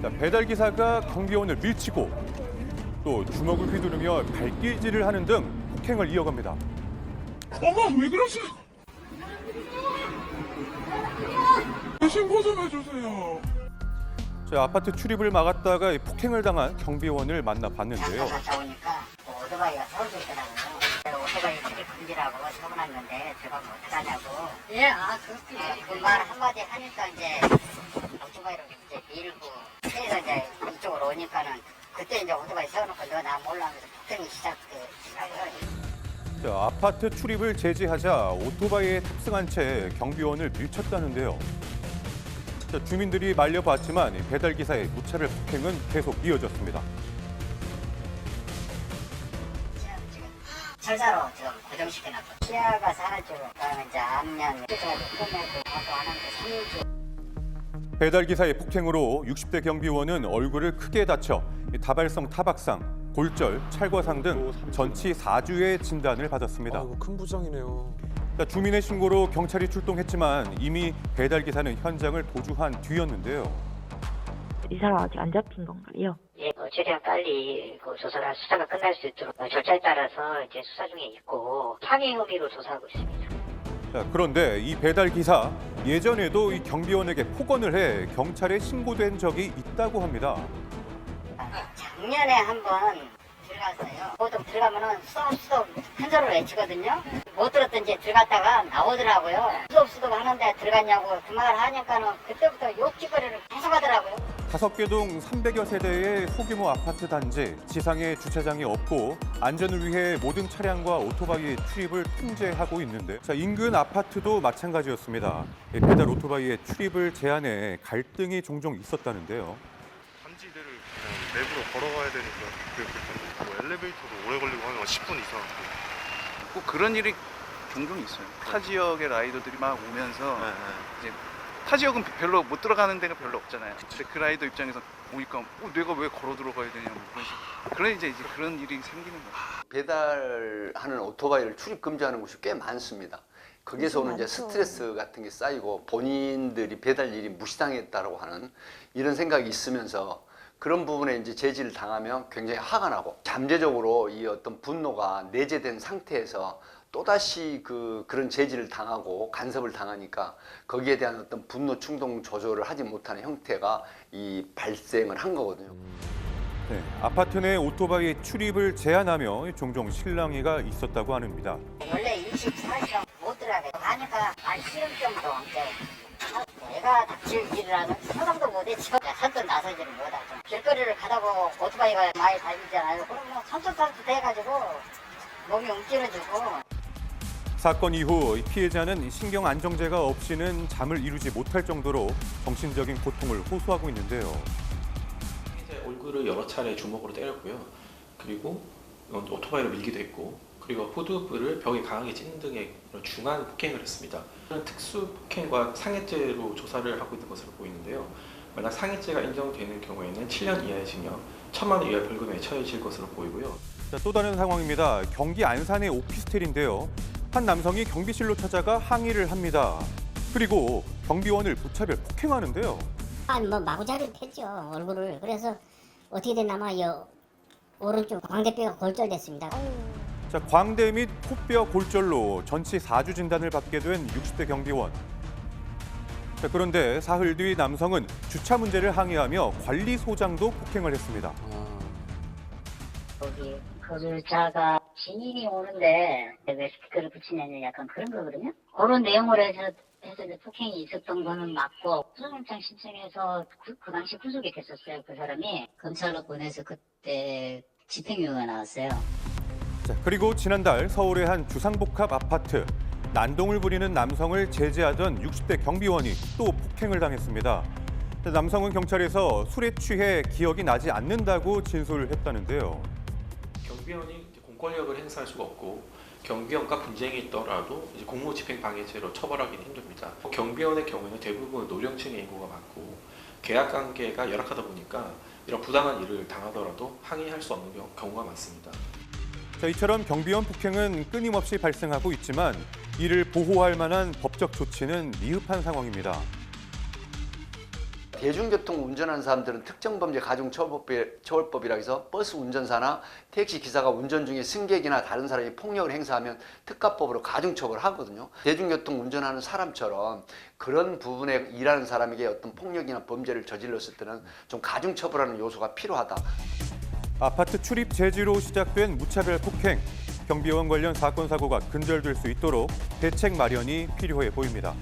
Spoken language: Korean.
자, 배달 기사가 경비원을 밀치고 또 주먹을 휘두르며 발길질을 하는 등 폭행을 이어갑니다. 어머, 왜 그러세요? 신고 좀 해주세요. 자, 아파트 출입을 막았다가 폭행을 당한 경비원을 만나봤는데요. 갔다 오니까 오토바이가 서울에 있더라고요. 오토바이 출입 금지라고 적어놨는데 제가 뭐 어떡하냐고. 예, 그렇습니다. 그 말 한마디 하니까 이제 오토바이로 이제 밀고 그래서 이제 이쪽으로 오니까는 그때 이제 오토바이 세워놓고 너 나 몰라 하면서 폭행이 시작해요. 자, 아파트 출입을 제지하자 오토바이에 탑승한 채 경비원을 밀쳤다는데요. 자, 주민들이 말려봤지만 배달 기사의 무차별 폭행은 계속 이어졌습니다. 지금 철사로 지금 고정시켜놨고 시야가 사라지고 그다음에 이제 앞면 수술하고 끝내고 하고 하는데 3주. 배달 기사의 폭행으로 60대 경비원은 얼굴을 크게 다쳐 다발성 타박상, 골절, 찰과상 등 전치 4주의 진단을 받았습니다. 아이고, 큰 부상이네요. 자, 주민의 신고로 경찰이 출동했지만 이미 배달 기사는 현장을 도주한 뒤였는데요. 이 사람 아직 안 잡힌 건가요? 예, 최대한 빨리 조사가 수사가 끝날 수 있도록 절차에 따라서 이제 수사 중에 있고 항의 혐의로 조사하고 있습니다. 자, 그런데 이 배달 기사 예전에도 이 경비원에게 폭언을 해 경찰에 신고된 적이 있다고 합니다. 작년에 한번 들어갔어요. 보통 들어가면은 수업 한자로 외치거든요. 못 들었던지 들어갔다가 나오더라고요. 수업 하는데 들어갔냐고 그 말을 하니까는 그때부터 욕짓거리를 계속 하더라고요. 5개 동 300여 세대의 소규모 아파트 단지, 지상에 주차장이 없고 안전을 위해 모든 차량과 오토바이의 출입을 통제하고 있는데, 자, 인근 아파트도 마찬가지였습니다. 배달 오토바이의 출입을 제한해 갈등이 종종 있었다는데요. 단지 내를 그냥 내부로 걸어가야 되니까 그게 불편해요. 뭐 엘리베이터도 오래 걸리고 한 10분 이상. 꼭 그런 일이 종종 있어요. 타 지역의 라이더들이 막 오면서 이제 타 지역은 별로 못 들어가는 데가 별로 없잖아요. 근데 그 라이더 입장에서 오니까 내가 왜 걸어 들어가야 되냐고 그런 식으로. 그런 이제 그런 일이 생기는 거예요. 배달하는 오토바이를 출입 금지하는 곳이 꽤 많습니다. 거기에서 오는 이제 스트레스 같은 게 쌓이고 본인들이 배달 일이 무시당했다라고 하는 이런 생각이 있으면서 그런 부분에 이제 제지를 당하면 굉장히 화가 나고 잠재적으로 이 어떤 분노가 내재된 상태에서 또다시 그런 제지를 당하고 간섭을 당하니까 거기에 대한 어떤 분노 충동 조절을 하지 못하는 형태가 이 발생을 한 거거든요. 네, 아파트 내 오토바이 출입을 제한하며 종종 실랑이가 있었다고 합니다. 원래 24시간 못 들어가게 하니까 안 싫은 정도 이제 내가 닥칠 일이라는 상상도 못했죠. 선뜻 나서지를 못하죠. 길거리를 가다가 오토바이가 많이 다니잖아요. 그러면 선뜻선뜻 돼가지고 몸이 움찔러지고. 사건 이후 피해자는 신경 안정제가 없이는 잠을 이루지 못할 정도로 정신적인 고통을 호소하고 있는데요. 피해자의 얼굴을 여러 차례 주먹으로 때렸고요. 그리고 오토바이로 밀기도 했고, 그리고 후두부를 벽에 강하게 찌는 등의 중한 폭행을 했습니다. 특수 폭행과 상해죄로 조사를 하고 있는 것으로 보이는데요. 만약 상해죄가 인정되는 경우에는 7년 이하의 징역, 1,000만 원 이하의 벌금에 처해질 것으로 보이고요. 자, 또 다른 상황입니다. 경기 안산의 오피스텔인데요. 한 남성이 경비실로 찾아가 항의를 합니다. 그리고 경비원을 무차별 폭행하는데요. 뭐 마구잡이로 팼죠, 얼굴을. 그래서 어떻게 됐나마 오른쪽 광대뼈가 골절됐습니다. 자, 광대 및 코뼈 골절로 전치 4주 진단을 받게 된 60대 경비원. 자, 그런데 사흘 뒤 남성은 주차 문제를 항의하며 관리소장도 폭행을 했습니다. 거기 거주자가 지인이 오는데 왜 스티커를 붙이냐는 약간 그런 거거든요. 그런 내용으로 해서 폭행이 있었던 거는 맞고 구속영장 신청해서 그 당시 구속이 됐었어요. 그 사람이 검찰로 보내서 그때 집행유예가 나왔어요. 자, 그리고 지난달 서울의 한 주상복합 아파트. 난동을 부리는 남성을 제지하던 60대 경비원이 또 폭행을 당했습니다. 남성은 경찰에서 술에 취해 기억이 나지 않는다고 진술을 했다는데요. 경비원이 공권력을 행사할 수가 없고 경비원과 분쟁이 있더라도 이제 공무집행방해죄로 처벌하기는 힘듭니다. 경비원의 경우에는 대부분 노령층의 인구가 많고 계약 관계가 열악하다 보니까 이런 부당한 일을 당하더라도 항의할 수 없는 경우가 많습니다. 자, 이처럼 경비원 폭행은 끊임없이 발생하고 있지만 이를 보호할 만한 법적 조치는 미흡한 상황입니다. 대중교통 운전하는 사람들은 특정범죄 가중처벌법이라 해서 버스 운전사나 택시 기사가 운전 중에 승객이나 다른 사람이 폭력을 행사하면 특가법으로 가중처벌하거든요. 대중교통 운전하는 사람처럼 그런 부분에 일하는 사람에게 어떤 폭력이나 범죄를 저질렀을 때는 좀 가중처벌하는 요소가 필요하다. 아파트 출입 제지로 시작된 무차별 폭행, 경비원 관련 사건 사고가 근절될 수 있도록 대책 마련이 필요해 보입니다.